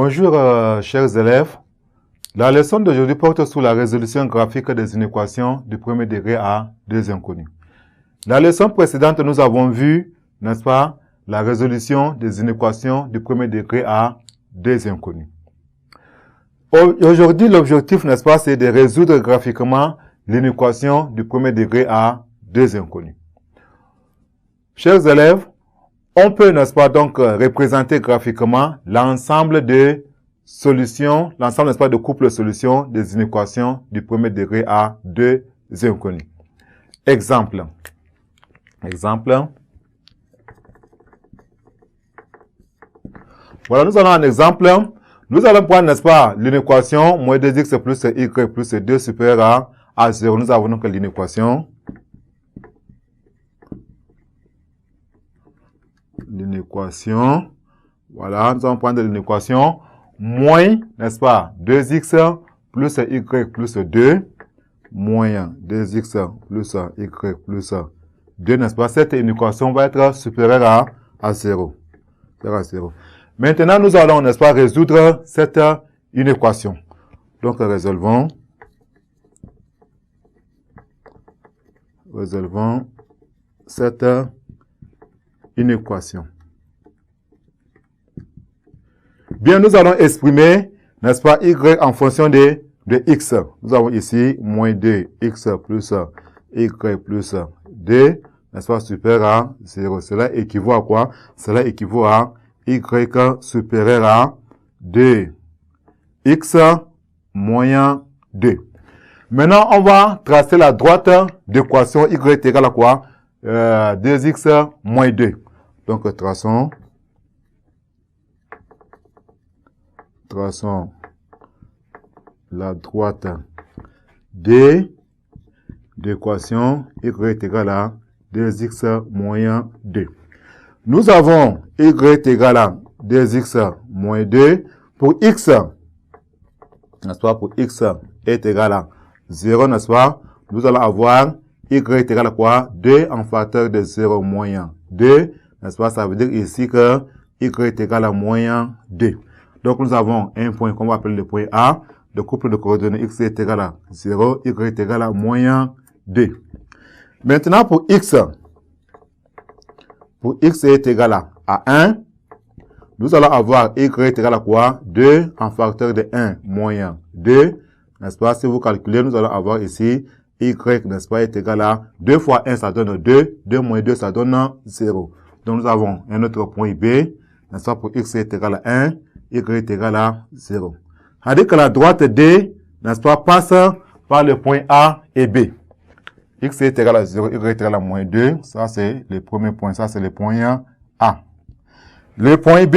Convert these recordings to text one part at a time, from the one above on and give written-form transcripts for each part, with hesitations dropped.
Bonjour chers élèves. La leçon d'aujourd'hui porte sur la résolution graphique des inéquations du premier degré à deux inconnus. La leçon précédente, nous avons vu, n'est-ce pas, la résolution des inéquations du premier degré à deux inconnus. Aujourd'hui, l'objectif, n'est-ce pas, c'est de résoudre graphiquement l'inéquation du premier degré à deux inconnus. Chers élèves, on peut, n'est-ce pas, donc représenter graphiquement l'ensemble de solutions, l'ensemble, n'est-ce pas, de couples solutions des inéquations du premier degré à deux inconnus. Exemple. Voilà, nous allons un exemple. Nous allons prendre, n'est-ce pas, l'inéquation moins 2x plus y plus 2 supérieur à 0. Nous avons donc l'inéquation. Voilà, nous allons prendre l'inéquation moins, n'est-ce pas, 2x plus y plus 2, moins 2x plus y plus 2, n'est-ce pas, cette inéquation va être supérieure à 0. Maintenant, nous allons, n'est-ce pas, résoudre cette inéquation. Donc, résolvons cette inéquation. Bien, nous allons exprimer, n'est-ce pas, y en fonction de x. Nous avons ici moins 2x plus y plus 2, n'est-ce pas, supérieur à 0. Cela équivaut à quoi? Cela équivaut à y supérieur à 2x moins 2. Maintenant, on va tracer la droite d'équation y est égal à quoi? 2x moins 2. Donc, traçons la droite d'équation y est égal à 2x moins 2. Nous avons y est égal à 2x moins 2 pour x, n'est-ce pas, pour x est égal à 0, n'est-ce pas, nous allons avoir y est égal à quoi? 2 en facteur de 0 moins 2, n'est-ce pas, ça veut dire ici que y est égal à moins 2. Donc nous avons un point qu'on va appeler le point A, le couple de coordonnées x est égal à 0, y est égal à moins 2. Maintenant pour x est égal à 1, nous allons avoir y est égal à quoi? 2 en facteur de 1 moins 2, n'est-ce pas? Si vous calculez, nous allons avoir ici y, n'est-ce pas, est égal à 2 fois 1, ça donne 2, 2 moins 2, ça donne 0. Donc nous avons un autre point B, n'est-ce pas, pour x est égal à 1, y est égal à 0. C'est-à-dire que la droite D, n'est-ce pas, passe par le point A et B. X est égal à 0, y est égal à moins 2. Ça, c'est le premier point. Ça, c'est le point A. Le point B,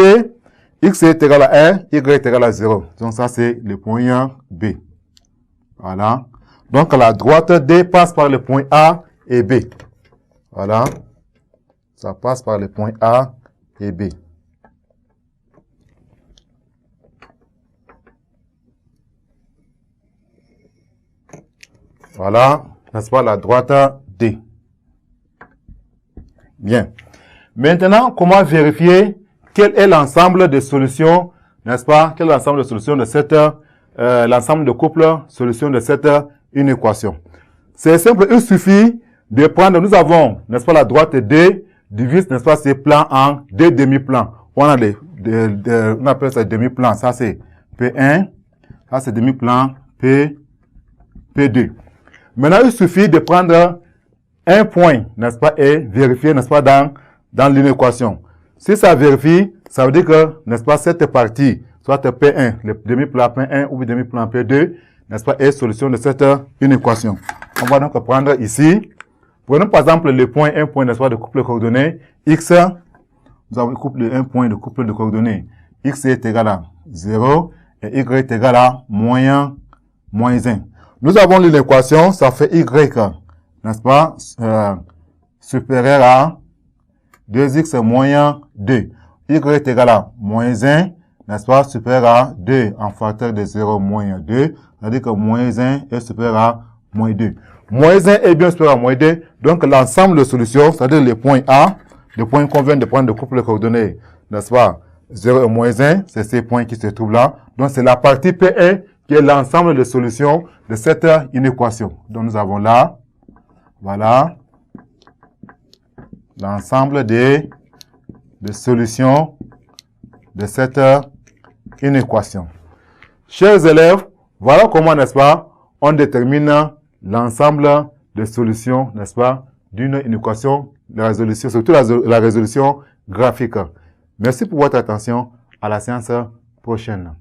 x est égal à 1, y est égal à 0. Donc, ça, c'est le point B. Voilà. Donc, la droite D passe par le point A et B. Voilà. Ça passe par le point A et B. Voilà, n'est-ce pas, la droite D. Bien. Maintenant, comment vérifier quel est l'ensemble de solutions, n'est-ce pas, quel est l'ensemble de solutions de cette, l'ensemble de couples solutions de cette inéquation? C'est simple, il suffit de prendre, nous avons, n'est-ce pas, la droite D divise, n'est-ce pas, ces plans en deux demi-plans. On a on appelle ça demi-plan, ça c'est P1, ça c'est demi-plan P2. Maintenant, il suffit de prendre un point, n'est-ce pas, et vérifier, n'est-ce pas, dans l'inéquation. Si ça vérifie, ça veut dire que, n'est-ce pas, cette partie, soit P1, le demi-plan P1 ou le demi-plan P2, n'est-ce pas, est solution de cette inéquation. On va donc prendre ici, prenons par exemple le point, un point, n'est-ce pas, de couple de coordonnées, x, nous avons un point de couple de coordonnées, x est égal à 0, et y est égal à moins 1. Nous avons l'inéquation, ça fait y, n'est-ce pas, supérieur à 2x moins 2. Y est égal à moins 1, n'est-ce pas, supérieur à 2 en facteur de 0 moins 2. C'est-à-dire que moins 1 est supérieur à moins 2. Moins 1 est bien supérieur à moins 2. Donc l'ensemble de solutions, c'est-à-dire les points A, les points qu'on vient de prendre de couple de coordonnées, n'est-ce pas, 0 et moins 1, c'est ces points qui se trouvent là. Donc, c'est la partie P1 qui est l'ensemble des solutions de cette inéquation. Donc, nous avons là, voilà, l'ensemble des solutions de cette inéquation. Chers élèves, voilà comment, n'est-ce pas, on détermine l'ensemble des solutions, n'est-ce pas, d'une inéquation, la résolution, surtout la résolution graphique. Merci pour votre attention. À la séance prochaine.